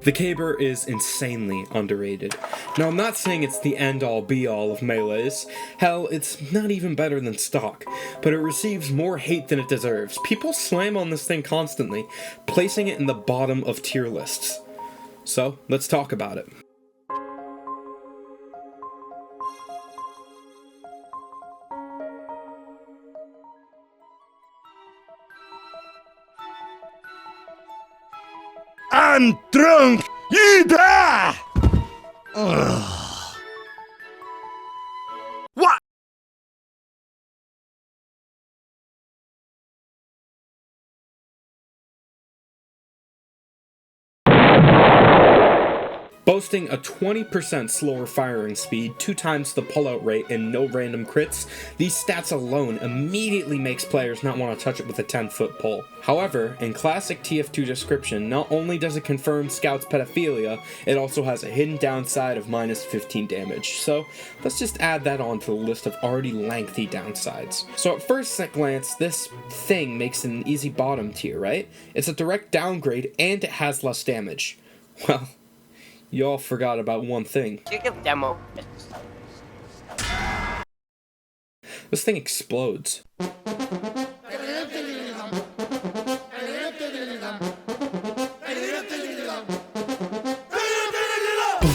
The Caber is insanely underrated. Now, I'm not saying it's the end-all be-all of melees. Hell, it's not even better than stock, but it receives more hate than it deserves. People slam on this thing constantly, placing it in the bottom of tier lists. So, let's talk about it. I'm drunk! Yeah! What? Boasting a 20% slower firing speed, 2 times the pullout rate, and no random crits, these stats alone immediately makes players not want to touch it with a 10-foot pole. However, in classic TF2 description, not only does it confirm Scout's pedophilia, it also has a hidden downside of minus 15 damage. So let's just add that on to the list of already lengthy downsides. So at first glance, this thing makes it an easy bottom tier, right? It's a direct downgrade and it has less damage. Well, you all forgot about one thing. Demo. This thing explodes.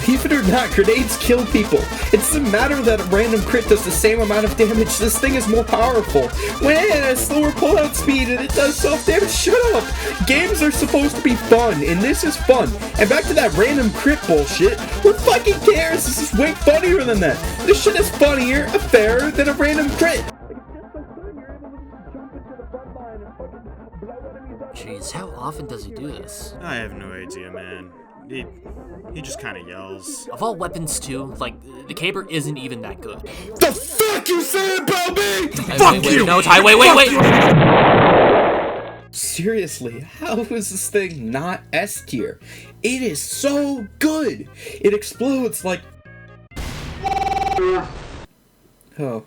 Believe it or not, grenades kill people. It doesn't matter that a random crit does the same amount of damage, this thing is more powerful. When it has slower pullout speed and it does self-damage, shut up! Games are supposed to be fun, and this is fun. And back to that random crit bullshit, who fucking cares? This is way funnier than that. This shit is funnier, fairer than a random crit. Jeez, how often does he do this? I have no idea, man. He just kind of yells. Of all weapons, too, like, the Caber isn't even that good. The fuck you say about me? Fuck you! No, Ty, wait! Seriously, how is this thing not S tier? It is so good! It explodes like... Oh.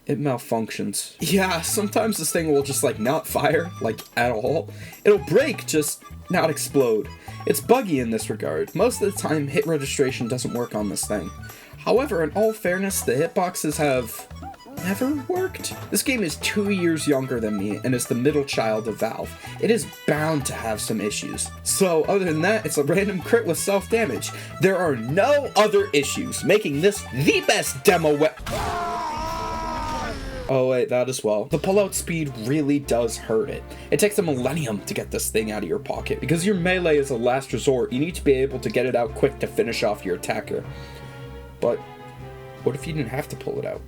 It malfunctions. Yeah, sometimes this thing will just like not fire, like at all. It'll break, just not explode. It's buggy in this regard. Most of the time, hit registration doesn't work on this thing. However, in all fairness, the hitboxes have never worked. This game is 2 years younger than me and is the middle child of Valve. It is bound to have some issues. So, other than that, it's a random crit with self-damage. There are no other issues, making this the best demo weapon. Oh wait, that as well. The pullout speed really does hurt it. It takes a millennium to get this thing out of your pocket. Because your melee is a last resort, you need to be able to get it out quick to finish off your attacker. But what if you didn't have to pull it out?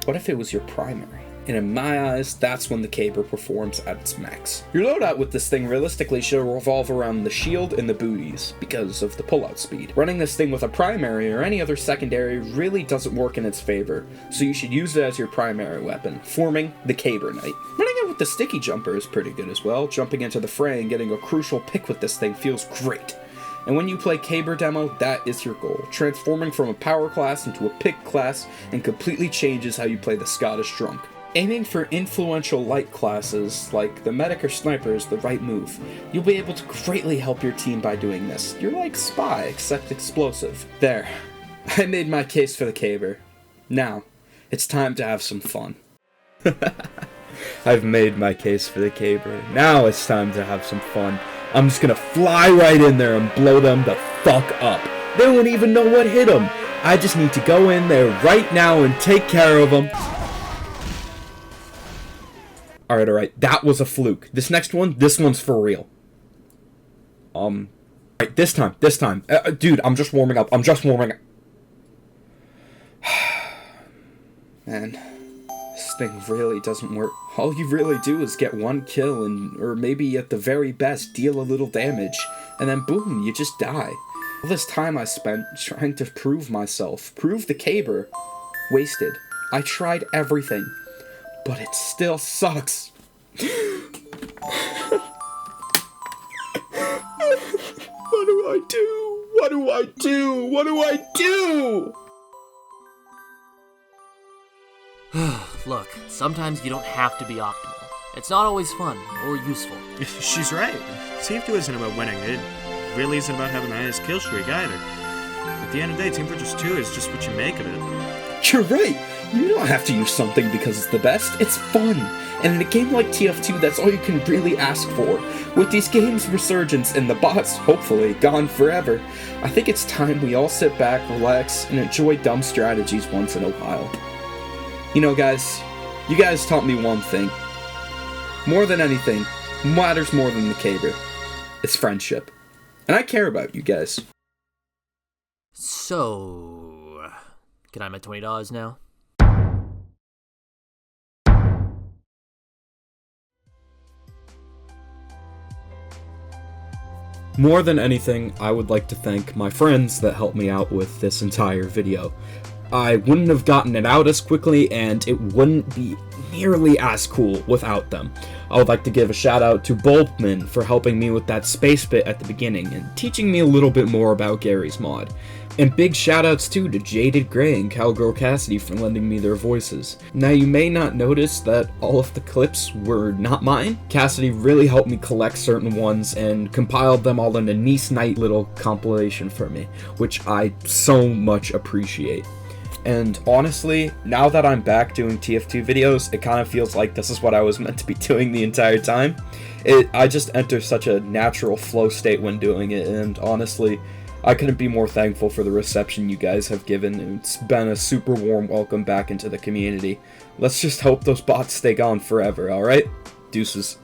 What if it was your primary? And in my eyes, that's when the Caber performs at its max. Your loadout with this thing realistically should revolve around the shield and the booties, because of the pullout speed. Running this thing with a primary or any other secondary really doesn't work in its favor, so you should use it as your primary weapon, forming the Caber Knight. Running it with the sticky jumper is pretty good as well. Jumping into the fray and getting a crucial pick with this thing feels great. And when you play Caber demo, that is your goal. Transforming from a power class into a pick class and completely changes how you play the Scottish Drunk. Aiming for influential light classes, like the medic or sniper, is the right move. You'll be able to greatly help your team by doing this. You're like Spy, except explosive. There. I made my case for the Caber. Now, it's time to have some fun. I've made my case for the Caber. Now it's time to have some fun. I'm just gonna fly right in there and blow them the fuck up. They won't even know what hit them. I just need to go in there right now and take care of them. Alright, that was a fluke. This next one, this one's for real. Alright, this time. Dude, I'm just warming up. Man, this thing really doesn't work. All you really do is get one kill and, or maybe at the very best, deal a little damage. And then boom, you just die. All this time I spent trying to prove myself, prove the Caber, wasted. I tried everything. But it still sucks. What do I do? What do I do? What do I do? Look, sometimes you don't have to be optimal. It's not always fun or useful. She's right. TF2 isn't about winning. really isn't about having the highest kill streak either. At the end of the day, Team Fortress 2 is just what you make of it. You're right! You don't have to use something because it's the best, it's fun! And in a game like TF2, that's all you can really ask for. With these games' resurgence and the bots, hopefully, gone forever, I think it's time we all sit back, relax, and enjoy dumb strategies once in a while. You know guys, you guys taught me one thing. More than anything, matters more than the caber. It's friendship. And I care about you guys. So, can I have my $20 now? More than anything, I would like to thank my friends that helped me out with this entire video. I wouldn't have gotten it out as quickly, and it wouldn't be nearly as cool without them. I would like to give a shout out to Bulbman for helping me with that space bit at the beginning and teaching me a little bit more about Gary's mod. And big shoutouts too to Jaded Grey and Cowgirl Cassidy for lending me their voices. Now you may not notice that all of the clips were not mine. Cassidy really helped me collect certain ones and compiled them all in a nice little compilation for me, which I so much appreciate. And honestly, now that I'm back doing TF2 videos, it kind of feels like this is what I was meant to be doing the entire time. I just enter such a natural flow state when doing it, and honestly, I couldn't be more thankful for the reception you guys have given. It's been a super warm welcome back into the community. Let's just hope those bots stay gone forever, alright? Deuces.